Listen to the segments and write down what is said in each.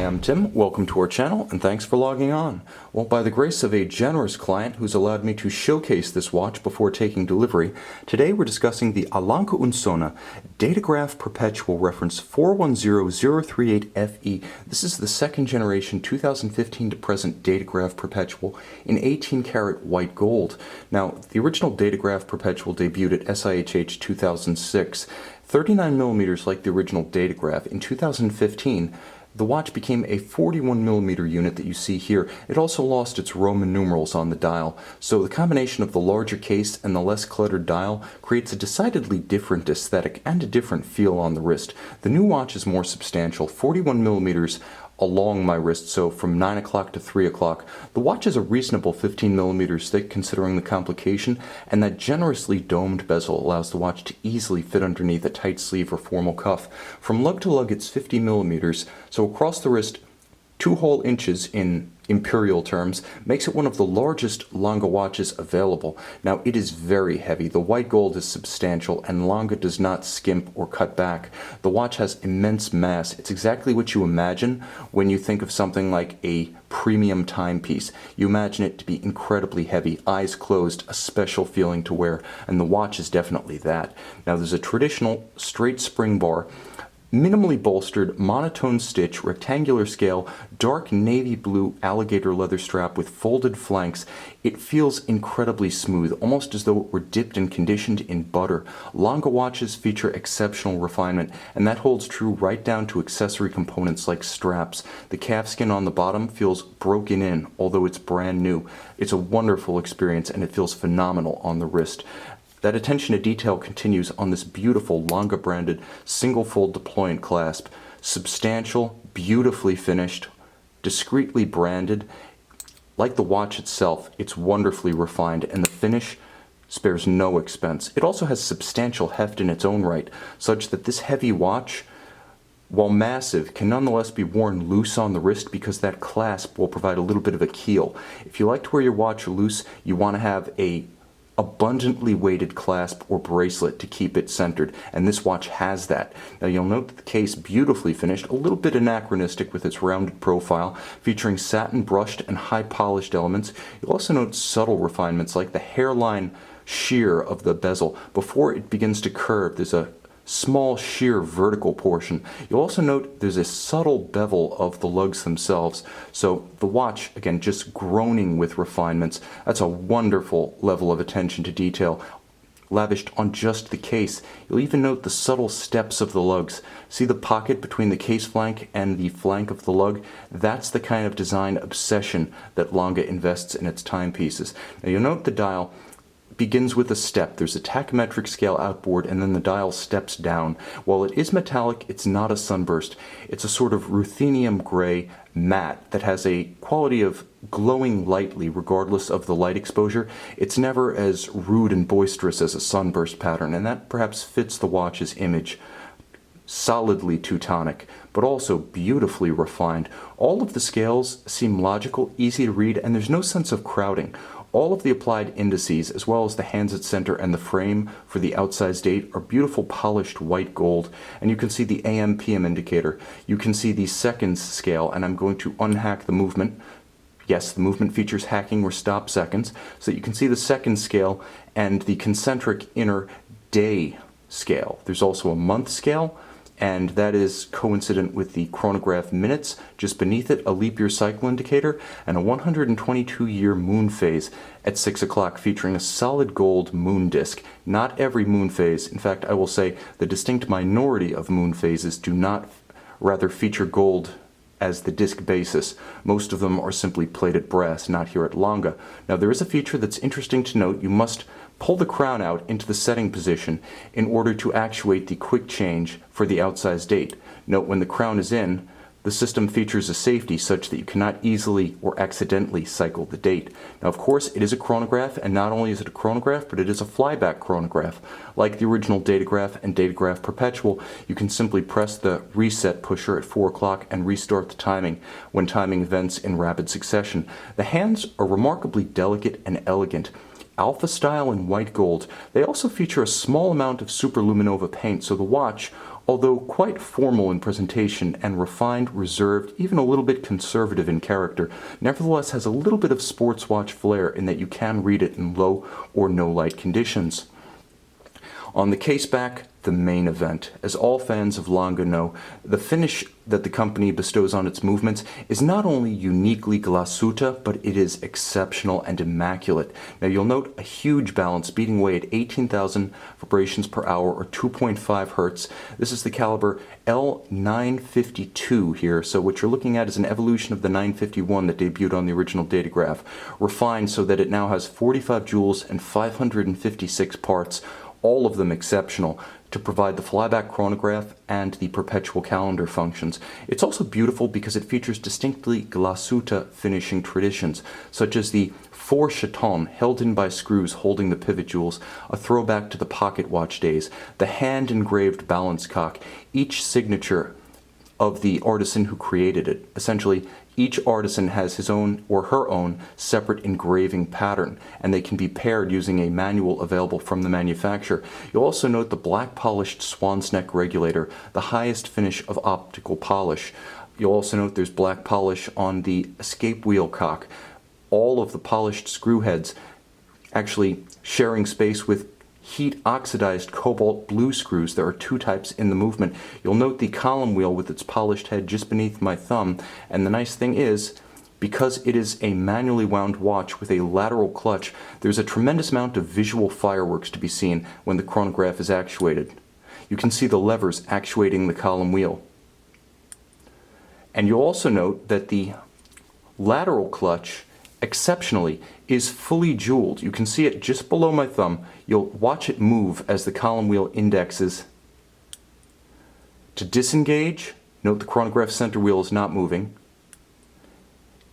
I'm Tim, welcome to our channel, and thanks for logging on. Well, by the grace of a generous client who's allowed me to showcase this watch before taking delivery, today we're discussing the a .lange Sohne Datograph Perpetual reference 410.038FE. This is the second generation 2015 to present Datograph Perpetual in 18-karat white gold. Now, the original Datograph Perpetual debuted at SIHH 2006. 39 millimeters like the original Datograph. In 2015, the watch became a 41 millimeter unit that you see here. It also lost its Roman numerals on the dial, so the combination of the larger case and the less cluttered dial creates a decidedly different aesthetic and a different feel on the wrist. The new watch is more substantial, 41 millimeters along my wrist, so from 9 o'clock to 3 o'clock. The watch is a reasonable 15 millimeters thick considering the complication, and that generously domed bezel allows the watch to easily fit underneath a tight sleeve or formal cuff. From lug to lug it's 50 millimeters, so across the wrist 2 whole inches in imperial terms makes it one of the largest Lange watches available. Now, it is very heavy. The white gold is substantial, and Lange does not skimp or cut back. The watch has immense mass. It's exactly what you imagine when you think of something like a premium timepiece. You imagine it to be incredibly heavy, eyes closed, a special feeling to wear, and the watch is definitely that. Now, there's a traditional straight spring bar, minimally bolstered, monotone stitch, rectangular scale, dark navy blue alligator leather strap with folded flanks. It feels incredibly smooth, almost as though it were dipped and conditioned in butter. Lange watches feature exceptional refinement, and that holds true right down to accessory components like straps. The calfskin on the bottom feels broken in, although it's brand new. It's a wonderful experience, and it feels phenomenal on the wrist. That attention to detail continues on this beautiful Lange branded single fold deployant clasp. Substantial, beautifully finished, discreetly branded. Like the watch itself, it's wonderfully refined, and the finish spares no expense. It also has substantial heft in its own right, such that this heavy watch, while massive, can nonetheless be worn loose on the wrist because that clasp will provide a little bit of a keel. If you like to wear your watch loose, you want to have a abundantly weighted clasp or bracelet to keep it centered, and this watch has that. Now, you'll note that the case, beautifully finished, a little bit anachronistic with its rounded profile, featuring satin brushed and high polished elements. You'll also note subtle refinements like the hairline shear of the bezel. Before it begins to curve, there's a small sheer vertical portion. You'll also note there's a subtle bevel of the lugs themselves. So the watch, again, just groaning with refinements. That's a wonderful level of attention to detail lavished on just the case. You'll even note the subtle steps of the lugs. See the pocket between the case flank and the flank of the lug? That's the kind of design obsession that Lange invests in its timepieces. Now, you'll note the dial begins with a step. There's a tachymetric scale outboard, and then the dial steps down. While it is metallic, it's not a sunburst. It's a sort of ruthenium gray matte that has a quality of glowing lightly regardless of the light exposure. It's never as rude and boisterous as a sunburst pattern, and that perhaps fits the watch's image. Solidly Teutonic, but also beautifully refined. All of the scales seem logical, easy to read, and there's no sense of crowding. All of the applied indices, as well as the hands at center and the frame for the outsized date, are beautiful polished white gold, and you can see the AM/PM indicator. You can see the seconds scale, and I'm going to unhack the movement. Yes, the movement features hacking or stop seconds, so that you can see the seconds scale and the concentric inner day scale. There's also a month scale, and that is coincident with the chronograph minutes. Just beneath it, a leap year cycle indicator, and a 122-year moon phase at 6 o'clock featuring a solid gold moon disk. Not every moon phase, in fact, I will say the distinct minority of moon phases do not rather feature gold as the disc basis. Most of them are simply plated brass, not here at Lange. Now, there is a feature that's interesting to note. You must pull the crown out into the setting position in order to actuate the quick change for the outsized date. Note, when the crown is in, the system features a safety such that you cannot easily or accidentally cycle the date. Now, of course, it is a chronograph, and not only is it a chronograph, but it is a flyback chronograph. Like the original Datograph and Datograph Perpetual, you can simply press the reset pusher at 4 o'clock and restart the timing when timing events in rapid succession. The hands are remarkably delicate and elegant. Alpha style in white gold. They also feature a small amount of superluminova paint, so the watch, Although quite formal in presentation and refined, reserved, even a little bit conservative in character, nevertheless has a little bit of sports watch flair in that you can read it in low or no light conditions. On the case back, the main event. As all fans of Lange know, the finish that the company bestows on its movements is not only uniquely glasuta, but it is exceptional and immaculate. Now you'll note a huge balance beating away at 18,000 vibrations per hour or 2.5 hertz. This is the caliber L952 here, so what you're looking at is an evolution of the 951 that debuted on the original Datograph, refined so that it now has 45 joules and 556 parts, all of them exceptional, to provide the flyback chronograph and the perpetual calendar functions. It's also beautiful because it features distinctly glasuta finishing traditions, such as the 4 chatons held in by screws holding the pivot jewels, a throwback to the pocket watch days, the hand-engraved balance cock, each signature of the artisan who created it. Essentially, each artisan has his own or her own separate engraving pattern, and they can be paired using a manual available from the manufacturer. You'll also note the black polished swan's neck regulator, the highest finish of optical polish. You'll also note there's black polish on the escape wheel cock. All of the polished screw heads actually sharing space with heat oxidized cobalt blue screws. There are 2 types in the movement. You'll note the column wheel with its polished head just beneath my thumb, and the nice thing is, because it is a manually wound watch with a lateral clutch, there's a tremendous amount of visual fireworks to be seen when the chronograph is actuated. You can see the levers actuating the column wheel. And you'll also note that the lateral clutch, exceptionally, is fully jeweled. You can see it just below my thumb. You'll watch it move as the column wheel indexes. To disengage, note the chronograph center wheel is not moving.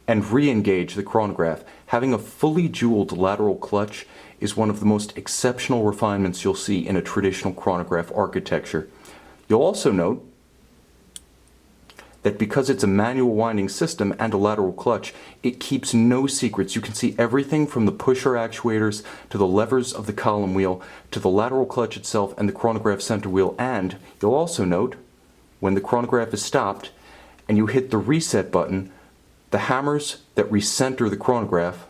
And re-engage the chronograph. Having a fully jeweled lateral clutch is one of the most exceptional refinements you'll see in a traditional chronograph architecture. You'll also note that because it's a manual winding system and a lateral clutch, it keeps no secrets. You can see everything from the pusher actuators to the levers of the column wheel to the lateral clutch itself and the chronograph center wheel. And you'll also note when the chronograph is stopped and you hit the reset button, the hammers that recenter the chronograph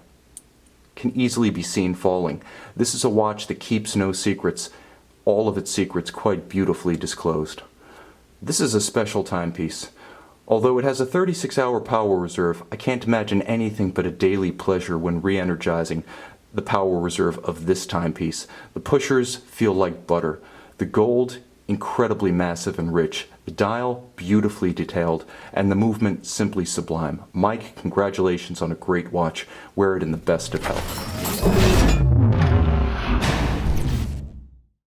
can easily be seen falling. This is a watch that keeps no secrets, all of its secrets quite beautifully disclosed. This is a special timepiece. Although it has a 36-hour power reserve, I can't imagine anything but a daily pleasure when re-energizing the power reserve of this timepiece. The pushers feel like butter. The gold, incredibly massive and rich. The dial, beautifully detailed. And the movement, simply sublime. Mike, congratulations on a great watch. Wear it in the best of health.